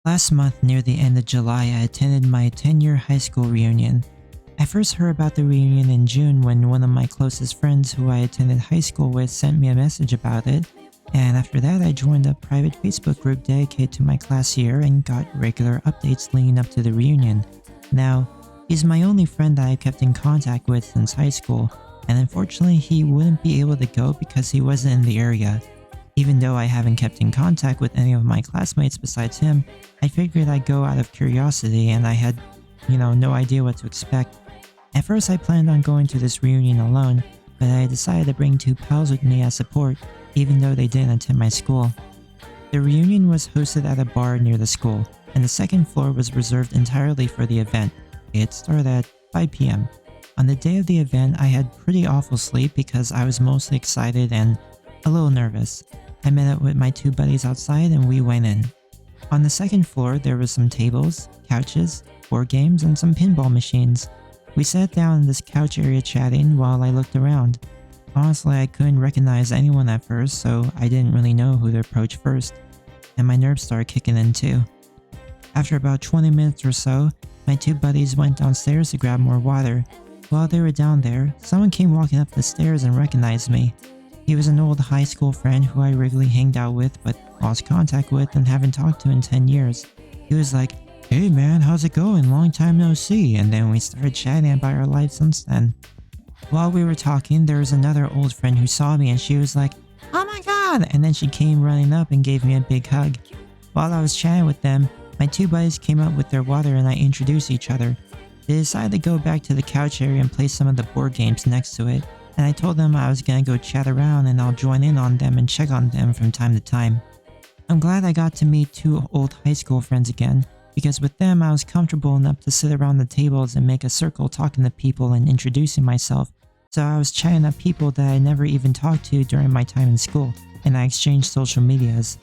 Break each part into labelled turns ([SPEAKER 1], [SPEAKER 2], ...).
[SPEAKER 1] Last month, near the end of July, I attended my 10-year high school reunion. I first heard about the reunion in June when one of my closest friends who I attended high school with sent me a message about it, and after that I joined a private Facebook group dedicated to my class year and got regular updates leading up to the reunion. Now, he's my only friend that I kept in contact with since high school, and unfortunately he wouldn't be able to go because he wasn't in the area. Even though I haven't kept in contact with any of my classmates besides him, I figured I'd go out of curiosity and I had, no idea what to expect. At first I planned on going to this reunion alone, but I decided to bring two pals with me as support, even though they didn't attend my school. The reunion was hosted at a bar near the school, and the second floor was reserved entirely for the event. It started at 5 p.m. On the day of the event, I had pretty awful sleep because I was mostly excited and a little nervous. I met up with my two buddies outside and we went in. On the second floor, there was some tables, couches, board games, and some pinball machines. We sat down in this couch area chatting while I looked around. Honestly, I couldn't recognize anyone at first, so I didn't really know who to approach first, and my nerves started kicking in too. After about 20 minutes or so, my two buddies went downstairs to grab more water. While they were down there, someone came walking up the stairs and recognized me. He was an old high school friend who I regularly hanged out with but lost contact with and haven't talked to in 10 years. He was like, "Hey man, how's it going? Long time no see," and then we started chatting about our lives since then. While we were talking, there was another old friend who saw me and she was like, "Oh my god," and then she came running up and gave me a big hug. While I was chatting with them, my two buddies came up with their water and I introduced each other. They decided to go back to the couch area and play some of the board games next to it, and I told them I was gonna go chat around and I'll join in on them and check on them from time to time. I'm glad I got to meet two old high school friends again, because with them I was comfortable enough to sit around the tables and make a circle talking to people and introducing myself, so I was chatting up people that I never even talked to during my time in school, and I exchanged social medias.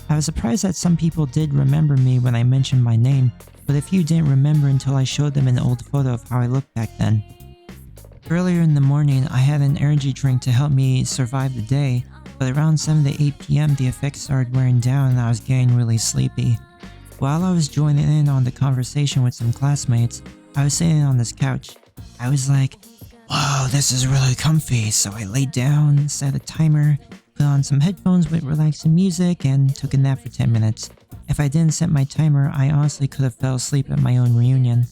[SPEAKER 1] I was surprised that some people did remember me when I mentioned my name, but a few didn't remember until I showed them an old photo of how I looked back then. Earlier in the morning, I had an energy drink to help me survive the day, but around 7 to 8 p.m. the effects started wearing down and I was getting really sleepy. While I was joining in on the conversation with some classmates, I was sitting on this couch. I was like, "Wow, this is really comfy," so I laid down, set a timer, put on some headphones with relaxing music, and took a nap for 10 minutes. If I didn't set my timer, I honestly could have fell asleep at my own reunion.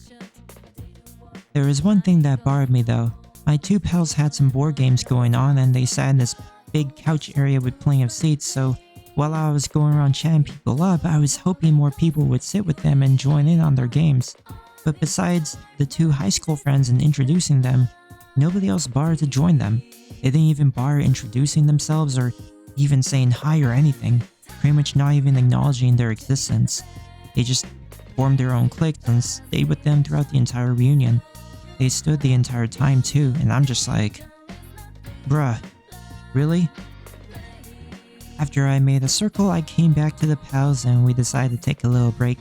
[SPEAKER 1] There was one thing that bothered me though. My two pals had some board games going on and they sat in this big couch area with plenty of seats, so while I was going around chatting people up, I was hoping more people would sit with them and join in on their games. But besides the two high school friends and introducing them, nobody else bothered to join them. They didn't even bother introducing themselves or even saying hi or anything, pretty much not even acknowledging their existence. They just formed their own cliques and stayed with them throughout the entire reunion. They stood the entire time too, and I'm just like, bruh, really? After I made a circle, I came back to the pals and we decided to take a little break.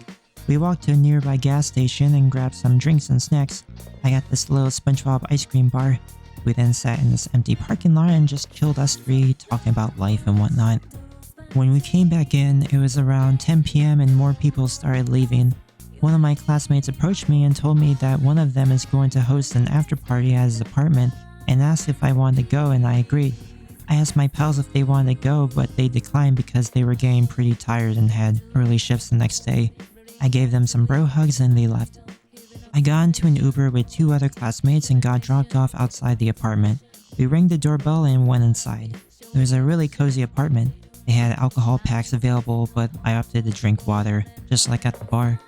[SPEAKER 1] We walked to a nearby gas station and grabbed some drinks and snacks. I got this little SpongeBob ice cream bar. We then sat in this empty parking lot and just chilled us three, talking about life and whatnot. When we came back in, it was around 10 p.m. and more people started leaving. One of my classmates approached me and told me that one of them is going to host an after party at his apartment and asked if I wanted to go, and I agreed. I asked my pals if they wanted to go, but they declined because they were getting pretty tired and had early shifts the next day. I gave them some bro hugs and they left. I got into an Uber with two other classmates and got dropped off outside the apartment. We rang the doorbell and went inside. It was a really cozy apartment. They had alcohol packs available, but I opted to drink water, just like at the bar.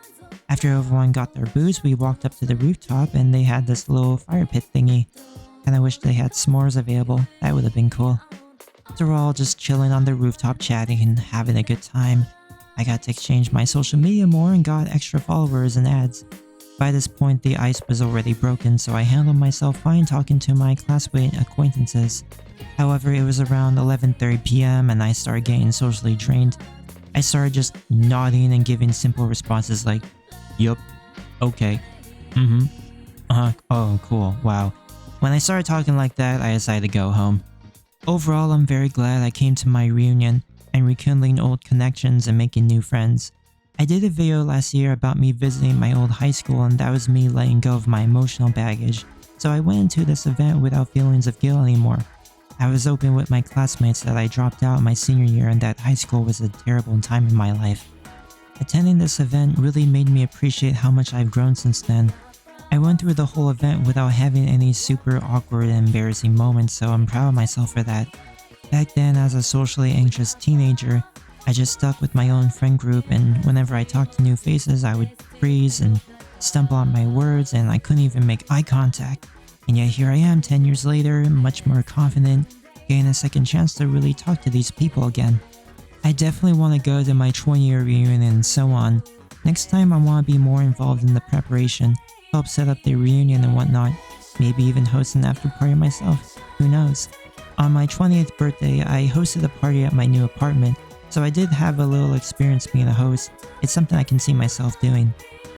[SPEAKER 1] After everyone got their booze, we walked up to the rooftop and they had this little fire pit thingy. Kinda wish they had s'mores available, that would have been cool. After we're all just chilling on the rooftop chatting and having a good time, I got to exchange my social media more and got extra followers and ads. By this point, the ice was already broken, so I handled myself fine talking to my classmate acquaintances. However, it was around 11:30 p.m. and I started getting socially drained. I started just nodding and giving simple responses like, "Yup, okay, oh cool, wow." When I started talking like that, I decided to go home. Overall, I'm very glad I came to my reunion and rekindling old connections and making new friends. I did a video last year about me visiting my old high school, and that was me letting go of my emotional baggage. So I went into this event without feelings of guilt anymore. I was open with my classmates that I dropped out my senior year and that high school was a terrible time in my life. Attending this event really made me appreciate how much I've grown since then. I went through the whole event without having any super awkward and embarrassing moments, so I'm proud of myself for that. Back then, as a socially anxious teenager, I just stuck with my own friend group, and whenever I talked to new faces, I would freeze and stumble on my words, and I couldn't even make eye contact. And yet here I am 10 years later, much more confident, getting a second chance to really talk to these people again. I definitely want to go to my 20-year reunion and so on. Next time I want to be more involved in the preparation, help set up the reunion and whatnot, maybe even host an after party myself, who knows. On my 20th birthday, I hosted a party at my new apartment, so I did have a little experience being a host. It's something I can see myself doing.